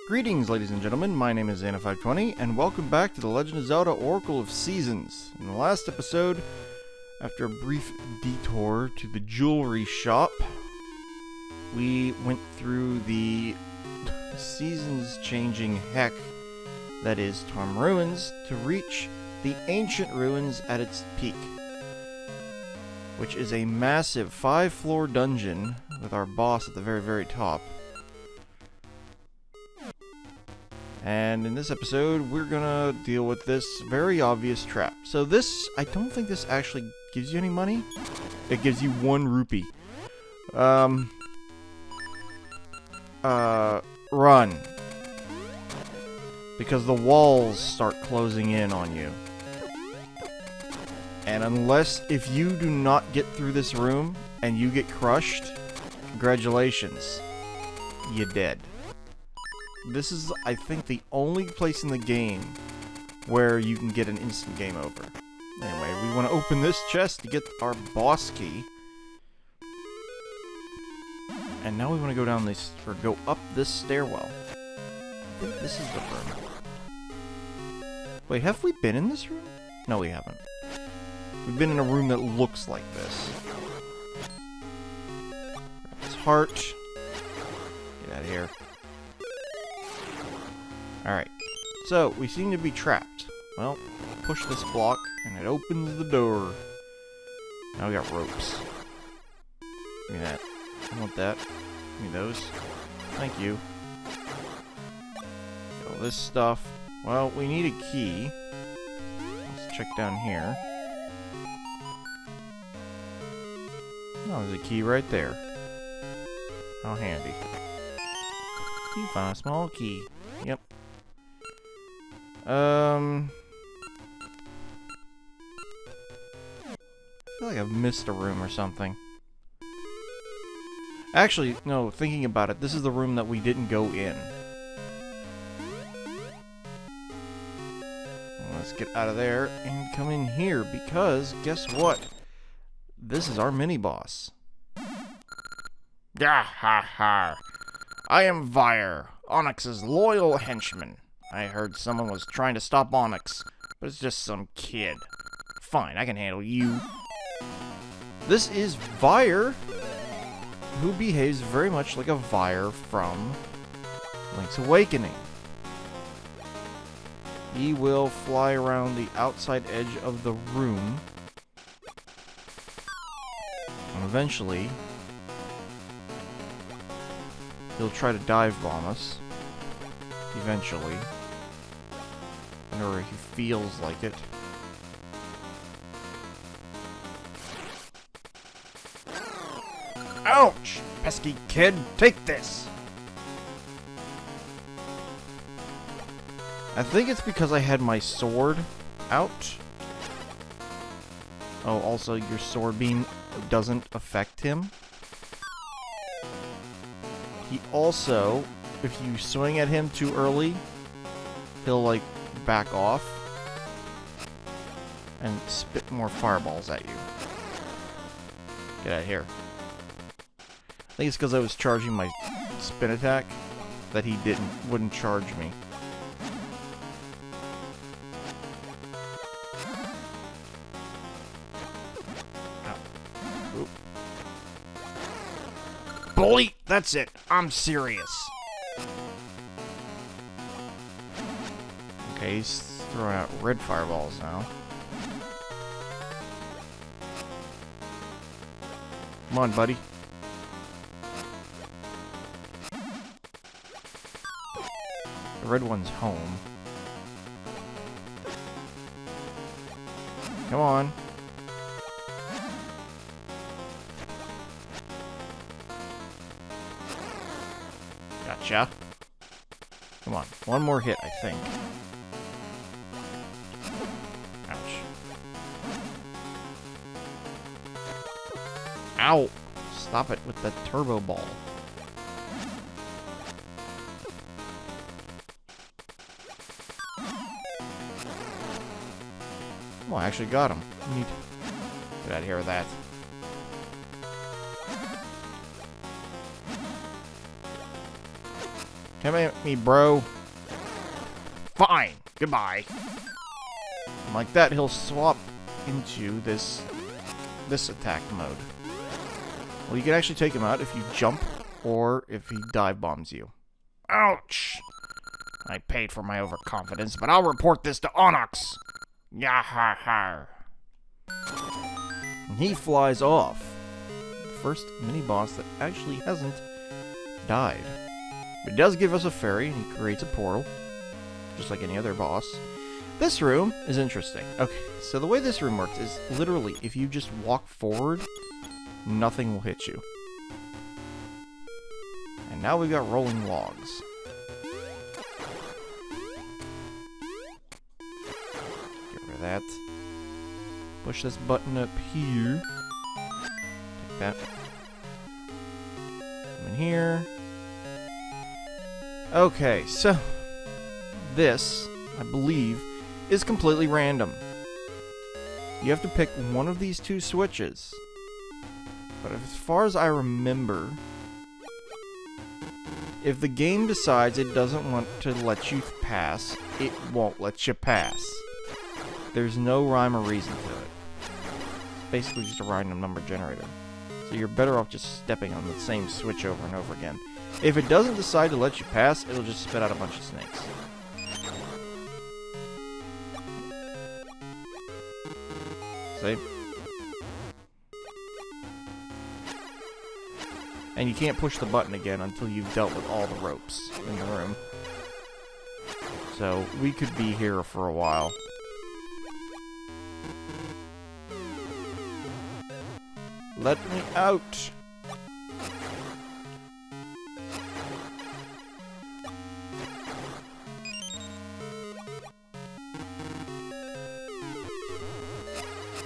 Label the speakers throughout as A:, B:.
A: Greetings, ladies and gentlemen, my name is Xana520, and welcome back to The Legend of Zelda Oracle of Seasons. In the last episode, after a brief detour to the jewelry shop, we went through the seasons-changing heck that is Tarm Ruins to reach the Ancient Ruins at its peak, which is a massive 5-floor dungeon with our boss at the very, very top. And in this episode, we're gonna deal with this very obvious trap. So this, I don't think this actually gives you any money. It gives you 1 rupee. Run. Because the walls start closing in on you. And if you do not get through this room, and you get crushed, congratulations. You're dead. This is, I think, the only place in the game where you can get an instant game over. Anyway, we want to open this chest to get our boss key. And now we want to go down this, or go up this stairwell. I think this is the room. Wait, have we been in this room? No, we haven't. We've been in a room that looks like this. This heart. Get out of here. Alright, so we seem to be trapped. Well, push this block, and it opens the door. Now we got ropes. Give me that. I want that. Give me those. Thank you. Get all this stuff. Well, we need a key. Let's check down here. Oh, there's a key right there. How handy. You found a small key. Yep. I feel like I've missed a room or something. Actually, no, thinking about it, this is the room that we didn't go in. Let's get out of there and come in here, because guess what? This is our mini-boss. Gah ha ha! I am Vire, Onox's loyal henchman. I heard someone was trying to stop Onox, but it's just some kid. Fine, I can handle you. This is Vire, who behaves very much like a Vire from Link's Awakening. He will fly around the outside edge of the room, and eventually he'll try to dive bomb us. Eventually. Whenever he feels like it. Ouch! Pesky kid, take this! I think it's because I had my sword out. Oh, also your sword beam doesn't affect him. He also, if you swing at him too early, he'll like back off and spit more fireballs at you. Get out of here. I think it's because I was charging my spin attack that he wouldn't charge me. Ow. Oop. Bully! That's it. I'm serious. Okay, he's throwing out red fireballs now. Come on, buddy. The red one's home. Come on. Gotcha. Come on. One more hit, I think. Ow! Stop it with the turbo ball. Oh, I actually got him. Neat. Get out of here with that. Come at me, bro. Fine. Goodbye. And like that, he'll swap into this attack mode. Well, you can actually take him out if you jump or if he dive bombs you. Ouch! I paid for my overconfidence, but I'll report this to Onox. Yahaha. And he flies off. The first mini-boss that actually hasn't died. But it does give us a fairy, and he creates a portal, just like any other boss. This room is interesting. Okay, so the way this room works is literally, if you just walk forward, nothing will hit you. And now we've got rolling logs. Get rid of that. Push this button up here. Take that. Come in here. Okay, so this, I believe, is completely random. You have to pick one of these two switches. But as far as I remember, if the game decides it doesn't want to let you pass, it won't let you pass. There's no rhyme or reason to it. It's basically just a random number generator. So you're better off just stepping on the same switch over and over again. If it doesn't decide to let you pass, it'll just spit out a bunch of snakes. See? And you can't push the button again until you've dealt with all the ropes in the room. So, we could be here for a while. Let me out!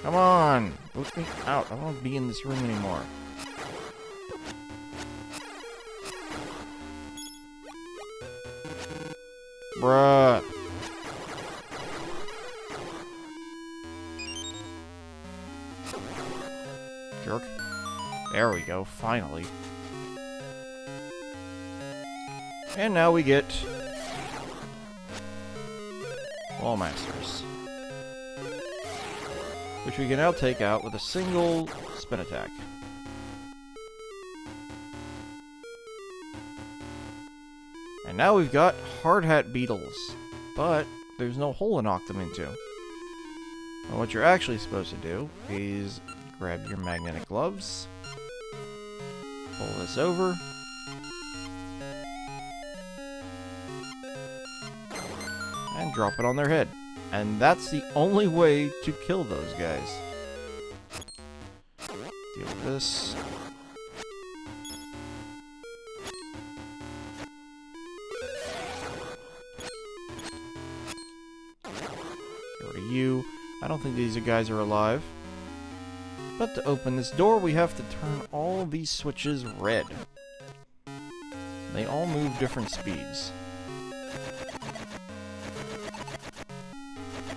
A: Come on! Let me out. I don't want to be in this room anymore. Bruh. Jerk. There we go, finally. And now we get Wall Masters, which we can now take out with a single spin attack. And now we've got hard hat beetles, but there's no hole to knock them into. And what you're actually supposed to do is grab your magnetic gloves, pull this over, and drop it on their head. And that's the only way to kill those guys. Deal with this. Get rid of you. I don't think these guys are alive. But to open this door, we have to turn all these switches red. They all move different speeds.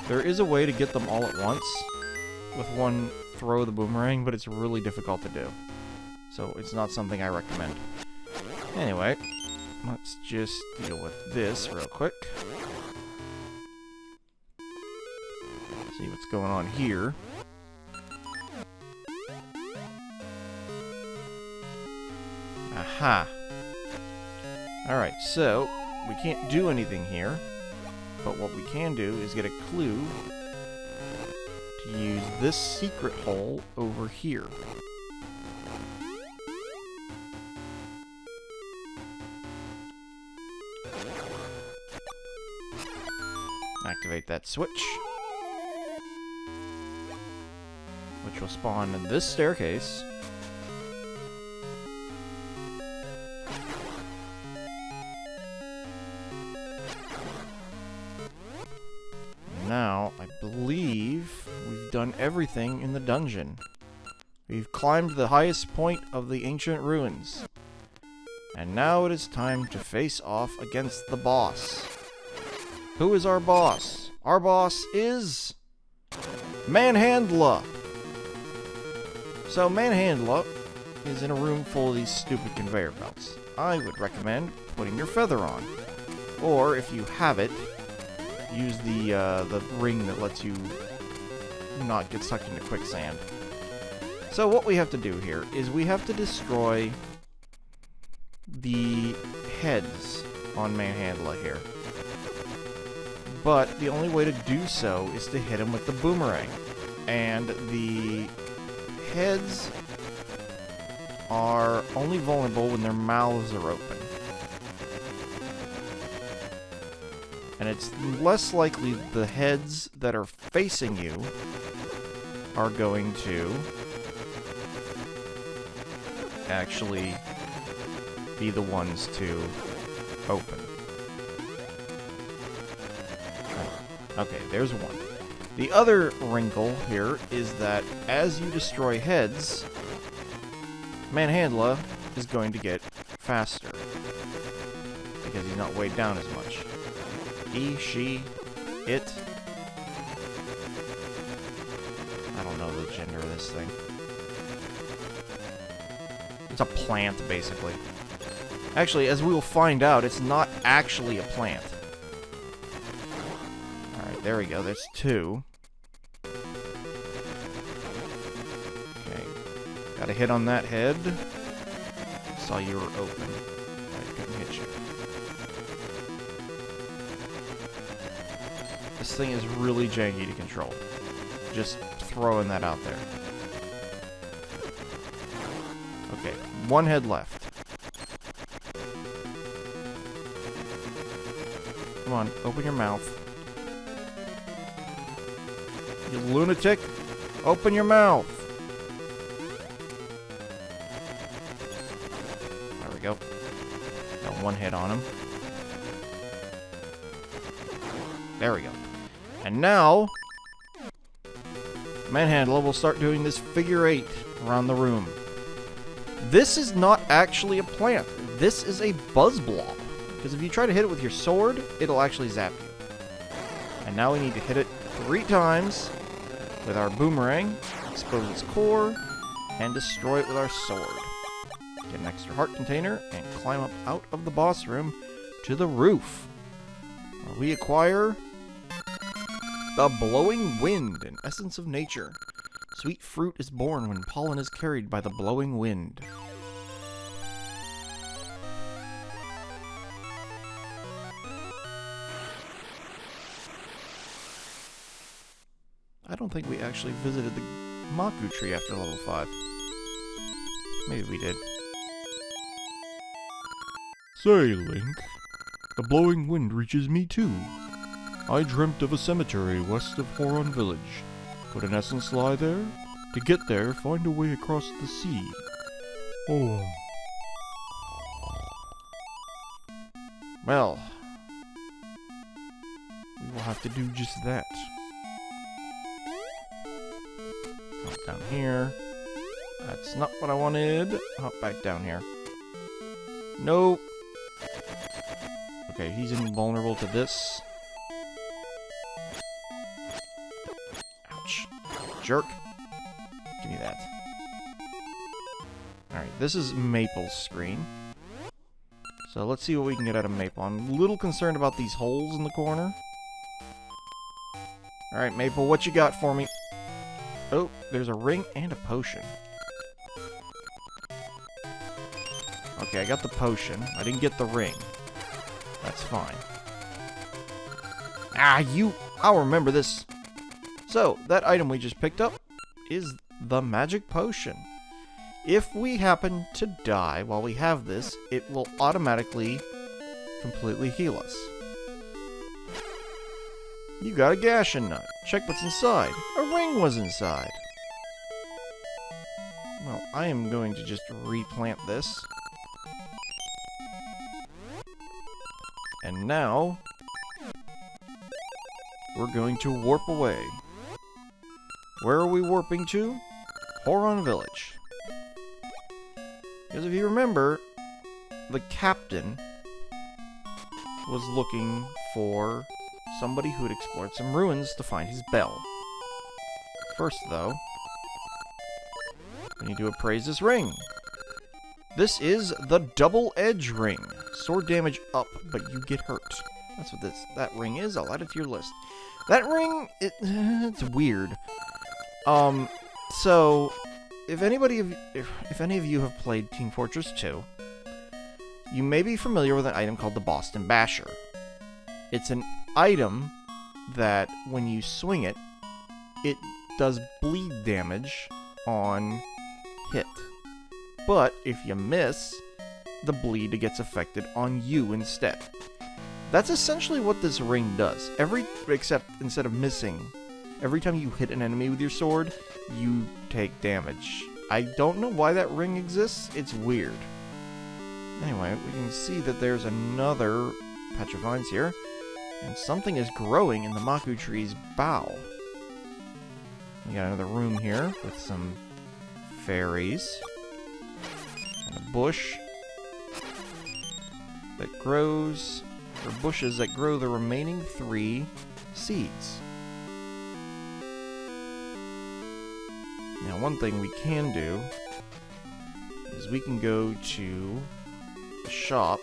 A: There is a way to get them all at once with one throw of the boomerang, but it's really difficult to do. So it's not something I recommend. Anyway, let's just deal with this real quick. See what's going on here. Aha. Alright, so we can't do anything here. But what we can do is get a clue to use this secret hole over here. Activate that switch, which will spawn in this staircase. Now, I believe we've done everything in the dungeon. We've climbed the highest point of the ancient ruins. And now it is time to face off against the boss. Who is our boss? Our boss is Manhandla. So Manhandla is in a room full of these stupid conveyor belts. I would recommend putting your feather on. Or, if you have it, use the ring that lets you not get sucked into quicksand. So what we have to do here is we have to destroy the heads on Manhandla here. But the only way to do so is to hit him with the boomerang. And the heads are only vulnerable when their mouths are open. And it's less likely the heads that are facing you are going to actually be the ones to open. Okay, there's one. The other wrinkle here is that as you destroy heads, Manhandla is going to get faster because he's not weighed down as much. He, she, it. I don't know the gender of this thing. It's a plant, basically. Actually, as we will find out, it's not actually a plant. Alright, there we go. There's two. Okay. Got a hit on that head. Saw you were open. I couldn't hit you. This thing is really janky to control. Just throwing that out there. Okay, one head left. Come on, open your mouth. You lunatic! Open your mouth! There we go. Got one hit on him. There we go. And now, Manhandla will start doing this figure 8 around the room. This is not actually a plant. This is a buzz blob. Because if you try to hit it with your sword, it'll actually zap you. And now we need to hit it 3 times with our boomerang, expose its core, and destroy it with our sword. Get an extra heart container and climb up out of the boss room to the roof. We acquire the blowing wind, an essence of nature. Sweet fruit is born when pollen is carried by the blowing wind. I don't think we actually visited the Maku tree after level 5. Maybe we did.
B: Say, Link, the blowing wind reaches me too. I dreamt of a cemetery west of Horon Village. Could an essence lie there? To get there, find a way across the sea. Oh.
A: Well, we will have to do just that. Hop down here. That's not what I wanted. Hop back down here. Nope. Okay, he's invulnerable to this. Ouch. Jerk. Give me that. Alright, this is Maple's screen. So let's see what we can get out of Maple. I'm a little concerned about these holes in the corner. Alright, Maple, what you got for me? Oh, there's a ring and a potion. Okay, I got the potion. I didn't get the ring. That's fine. Ah, I'll remember this. So, that item we just picked up is the magic potion. If we happen to die while we have this, it will automatically completely heal us. You got a Gashin nut. Check what's inside. A ring was inside. Well, I am going to just replant this. And now, we're going to warp away. Where are we warping to? Horon Village. Because if you remember, the captain was looking for somebody who had explored some ruins to find his bell. First, though, we need to appraise this ring. This is the Double Edge Ring. Sword damage up, but you get hurt. That's what that ring is. I'll add it to your list. That ring, it's weird. So, if any of you have played Team Fortress 2, you may be familiar with an item called the Boston Basher. It's an item that, when you swing it, it does bleed damage on hit. But if you miss, the bleed gets affected on you instead. That's essentially what this ring does. Except instead of missing, every time you hit an enemy with your sword, you take damage. I don't know why that ring exists. It's weird. Anyway, we can see that there's another patch of vines here, and something is growing in the Maku tree's bough. We got another room here with some fairies. And a bush that grows, or bushes that grow the remaining 3 seeds. Now, one thing we can do is we can go to the shop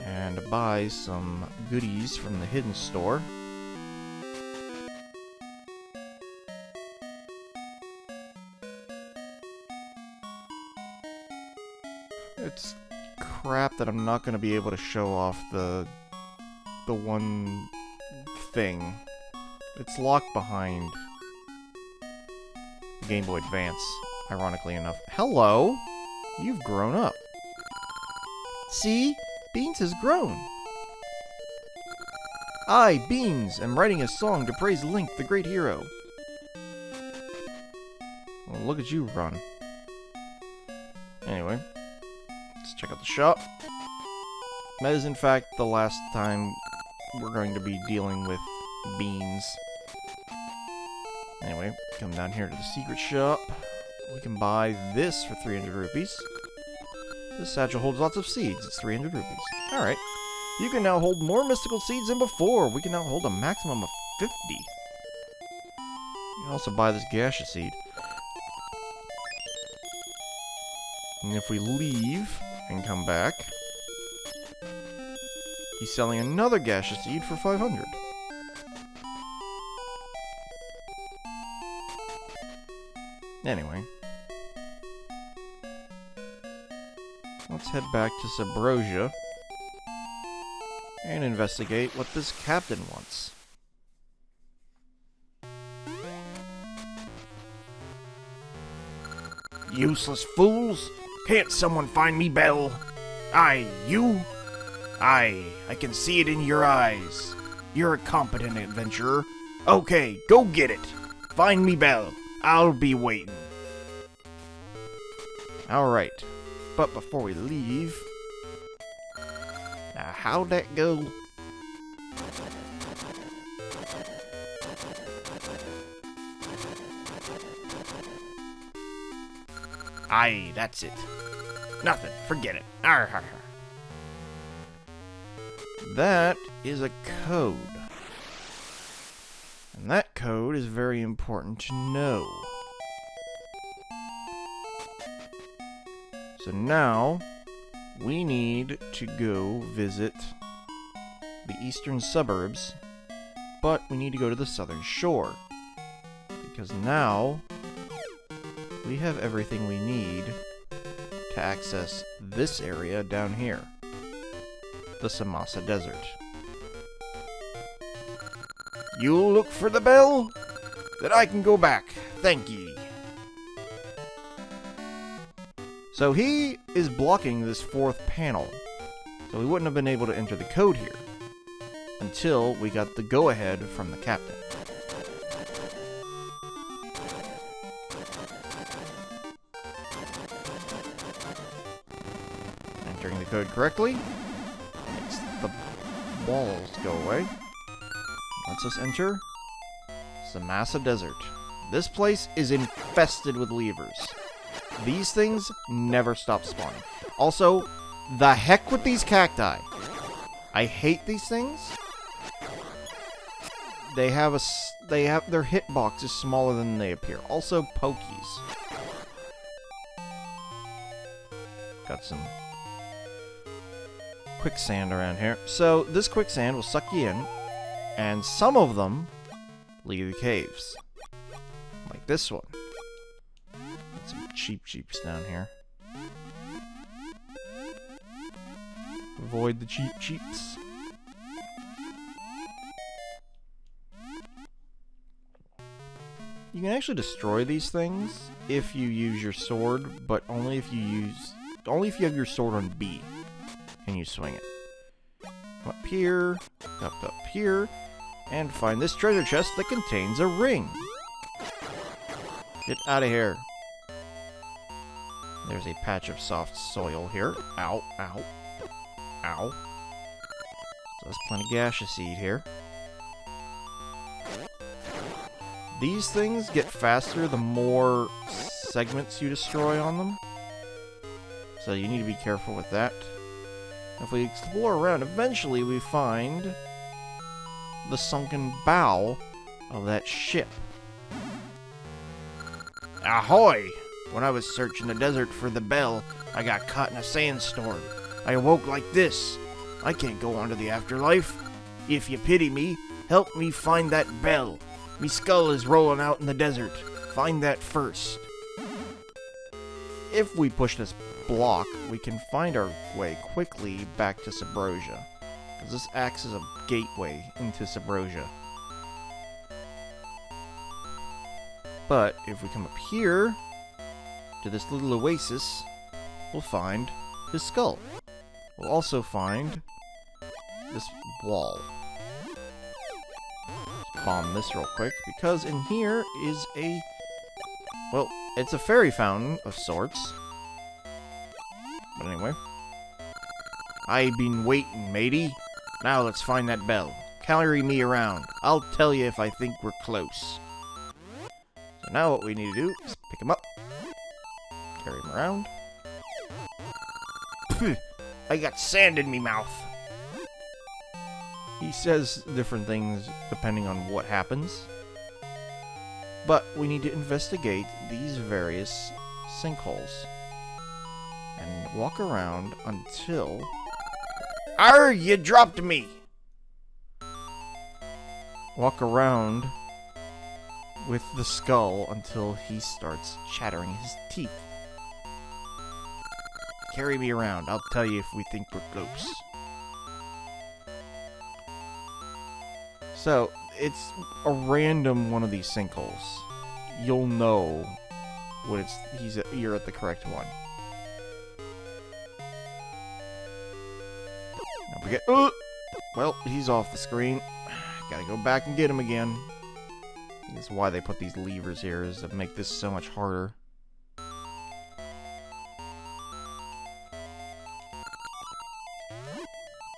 A: and buy some goodies from the hidden store. It's crap that I'm not going to be able to show off the one thing. It's locked behind the Game Boy Advance, ironically enough. Hello! You've grown up. See? Beans has grown. I, Beans, am writing a song to praise Link, the great hero. Well, look at you run. Anyway, let's check out the shop. That is, in fact, the last time we're going to be dealing with Beans. Anyway, come down here to the secret shop. We can buy this for 300 rupees. This satchel holds lots of seeds. It's 300 rupees. Alright. You can now hold more mystical seeds than before. We can now hold a maximum of 50. You can also buy this gaseous seed. And if we leave and come back, he's selling another gaseous seed for 500. Anyway. Let's head back to Subrosia and investigate what this captain wants.
C: Useless fools! Can't someone find me Belle? Aye, you? Aye, I can see it in your eyes. You're a competent adventurer. Okay, go get it. Find me Belle. I'll be waiting.
A: Alright. But before we leave... Now, how'd that go?
C: Aye, that's it. Nothing, forget it. Arr, har, har.
A: That is a code. And that code is very important to know. So now, we need to go visit the eastern suburbs, but we need to go to the southern shore. Because now, we have everything we need to access this area down here. The Samasa Desert.
C: You'll look for the bell? Then I can go back. Thank ye.
A: So he is blocking this 4th panel. So we wouldn't have been able to enter the code here until we got the go-ahead from the captain. Entering the code correctly makes the walls go away. Lets us enter Samasa Desert. This place is infested with levers. These things never stop spawning. Also, the heck with these cacti. I hate these things. Their hitbox is smaller than they appear. Also, pokies. got some quicksand around here. So this quicksand will suck you in, and some of them lead to caves. Like this one. Got some cheeps down here. Avoid the cheeps. You can actually destroy these things if you use your sword, but only if you have your sword on B and you swing it. Come up here, up here, and find this treasure chest that contains a ring. Get out of here. There's a patch of soft soil here. Ow, ow, ow. So there's plenty of gaseous seed here. These things get faster the more segments you destroy on them. So you need to be careful with that. If we explore around, eventually we find the sunken bow of that ship.
C: Ahoy! When I was searching the desert for the bell, I got caught in a sandstorm. I awoke like this. I can't go on to the afterlife. If you pity me, help me find that bell. Me skull is rolling out in the desert. Find that first.
A: If we push this block, we can find our way quickly back to Subrosia, because this acts as a gateway into Subrosia. But if we come up here to this little oasis, we'll find his skull. We'll also find this wall. Bomb this real quick, because in here is a, well, it's a fairy fountain of sorts. But anyway, I been waiting, matey. Now let's find that bell. Carry me around. I'll tell you if I think we're close. So now what we need to do is pick him up, carry him around.
C: I got sand in me mouth.
A: He says different things depending on what happens. But we need to investigate these various sinkholes. And walk around until...
C: Arr, you dropped me!
A: Walk around with the skull until he starts chattering his teeth. Carry me around. I'll tell you if we think we're close. So, it's a random one of these sinkholes. You'll know when you're at the correct one. Now we get, well, he's off the screen. Gotta go back and get him again. That's why they put these levers here, is to make this so much harder.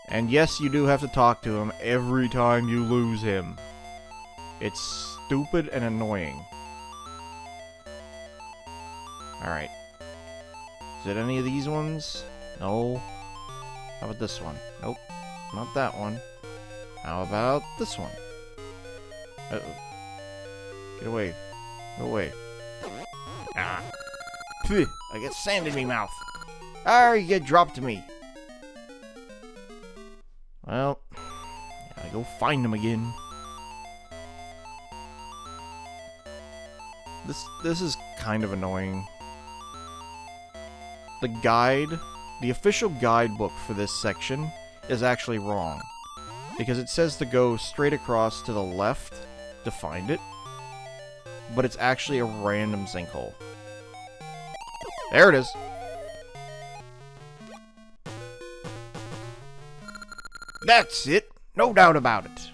A: And yes, you do have to talk to him every time you lose him. It's stupid and annoying. Alright. Is it any of these ones? No. How about this one? Nope. Not that one. How about this one? Uh-oh. Get away. Go away.
C: Ah. Phew, I got sand in me mouth. Arr, you dropped me.
A: Well, gotta go find him again. This is kind of annoying. The guide, the official guidebook for this section is actually wrong. Because it says to go straight across to the left to find it. But it's actually a random sinkhole. There it is.
C: That's it. No doubt about it.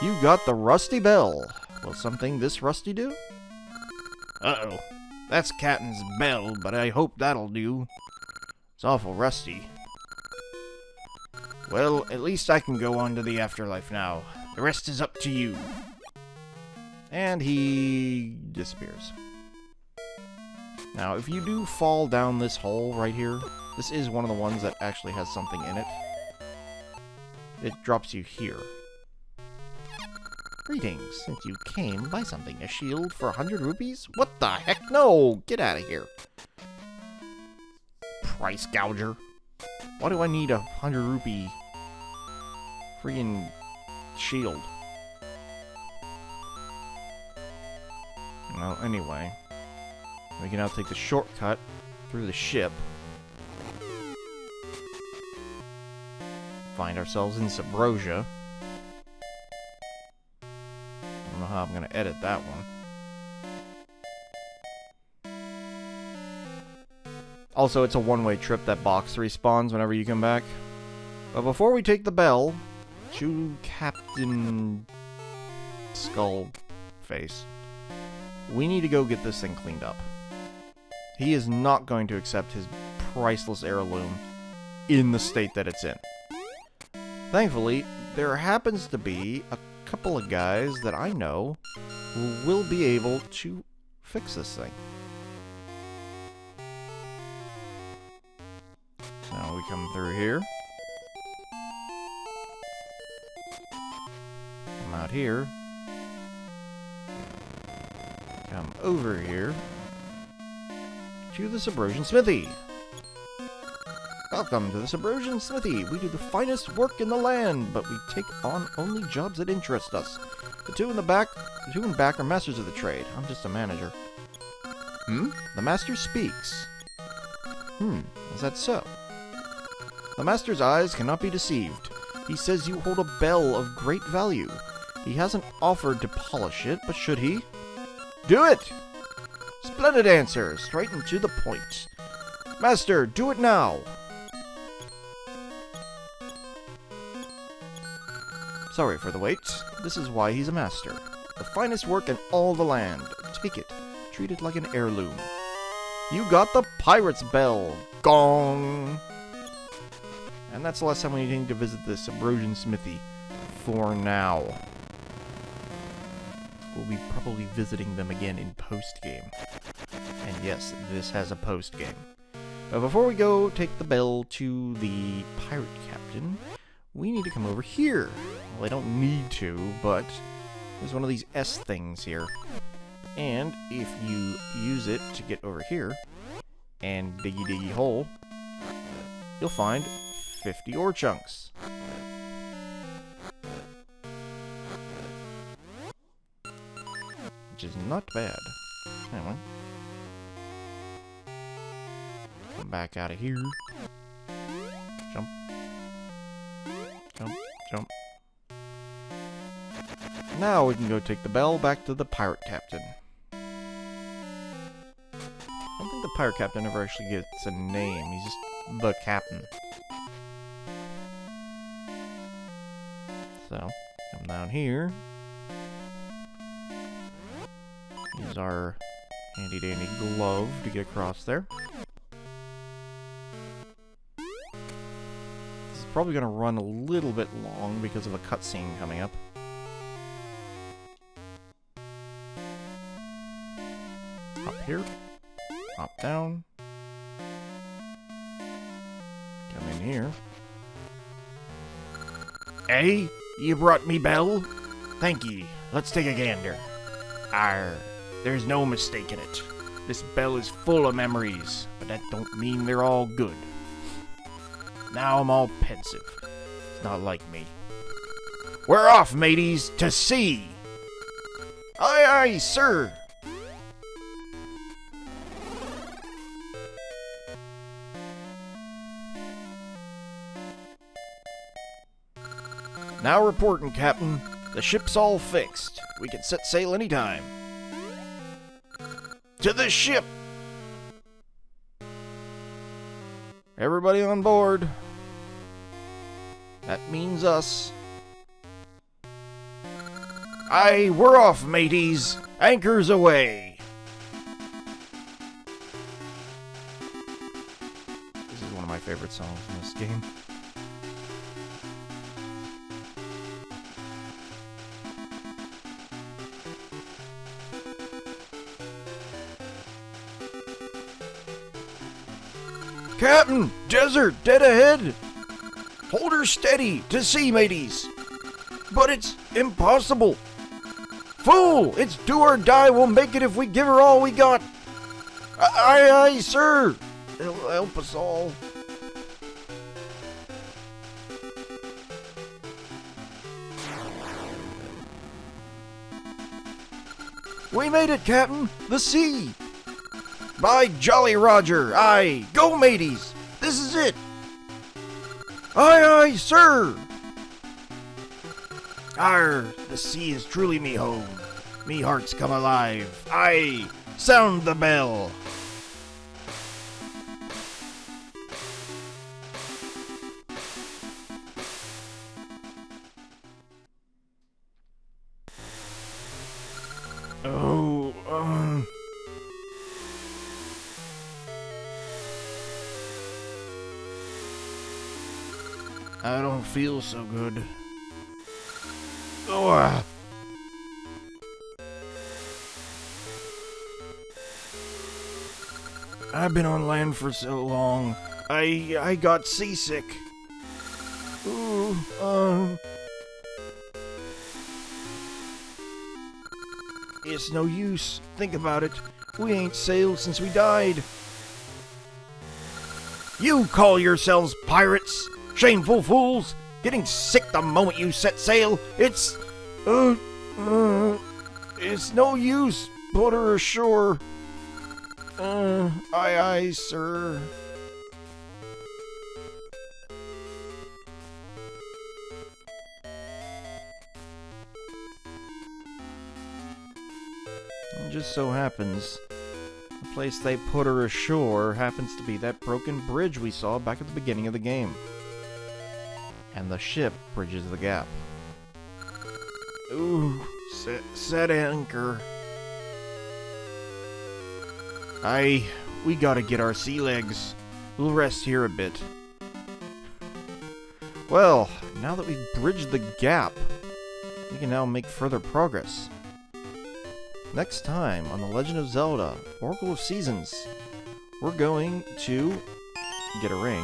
A: You got the rusty bell. Will something this rusty do?
C: Uh-oh. That's Captain's bell, but I hope that'll do. It's awful rusty. Well, at least I can go on to the afterlife now. The rest is up to you.
A: And he disappears. Now, if you do fall down this hole right here, this is one of the ones that actually has something in it. It drops you here. Greetings. Since you came, buy something. A shield for 100 rupees? What the heck? No! Get out of here. price gouger. Why do I need a 100 rupee freaking shield? Well, anyway. We can now take the shortcut through the ship. Find ourselves in Subrosia. I don't know how I'm going to edit that one. Also, it's a one-way trip. That box respawns whenever you come back. But before we take the bell to Captain Skullface, we need to go get this thing cleaned up. He is not going to accept his priceless heirloom in the state that it's in. Thankfully, there happens to be a couple of guys that I know who will be able to fix this thing. Now we come through here. Come out here. Come over here to the Subrosian Smithy. Welcome to the Subrosian Smithy. We do the finest work in the land, but we take on only jobs that interest us. The two in back are masters of the trade. I'm just a manager. The master speaks. Is that so? The master's eyes cannot be deceived. He says you hold a bell of great value. He hasn't offered to polish it, but should he? Do it! Splendid answer, straight and to the point. Master, do it now! Sorry for the wait. This is why he's a master. The finest work in all the land. Take it. Treat it like an heirloom. You got the pirate's bell. Gong! And that's the last time we need to visit the Subrosian Smithy. For now. We'll be probably visiting them again in post-game. And yes, this has a post-game. But before we go take the bell to the pirate captain, we need to come over here. Well, I don't need to, but there's one of these S things here. And if you use it to get over here, and diggy hole, you'll find 50 ore chunks. Which is not bad. Anyway. Come back out of here. Jump. Jump, jump. Now we can go take the bell back to the pirate captain. I don't think the pirate captain ever actually gets a name. He's just the captain. So, come down here. Use our handy dandy glove to get across there. This is probably going to run a little bit long because of a cutscene coming up. Up here. Hop down. Come in here.
C: Hey, you brought me bell? Thank ye. Let's take a gander. Arr, there's no mistaking it. This bell is full of memories, but that don't mean they're all good. Now I'm all pensive. It's not like me. We're off, mateys, to sea! Aye, aye, sir! Now reporting, Captain. The ship's all fixed. We can set sail anytime. To the ship! Everybody on board. That means us. Aye, we're off, mateys. Anchors away.
A: This is one of my favorite songs in this game.
C: Captain! Desert! Dead ahead! Hold her steady! To sea, mateys! But it's impossible! Fool! It's do or die! We'll make it if we give her all we got! Aye, aye, sir! It'll help us all.
A: We made it, Captain! The sea!
C: By Jolly Roger, aye, go mateys! This is it! Aye, aye, sir! Arr, the sea is truly me home. Me heart's come alive. Aye, sound the bell! Oh, I don't feel so good. Oh, I've been on land for so long. I got seasick. Ooh, It's no use. Think about it. We ain't sailed since we died. You call yourselves pirates? Shameful fools! Getting sick the moment you set sail. It's no use. Put her ashore. Aye, aye, sir.
A: It just so happens, the place they put her ashore happens to be that broken bridge we saw back at the beginning of the game. And the ship bridges the gap.
C: Ooh, set anchor.
A: Aye, we gotta get our sea legs. We'll rest here a bit. Well, now that we've bridged the gap, we can now make further progress. Next time on The Legend of Zelda, Oracle of Seasons, we're going to get a ring,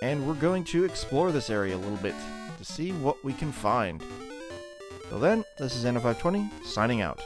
A: and we're going to explore this area a little bit to see what we can find. Till then, this is Anna520, signing out.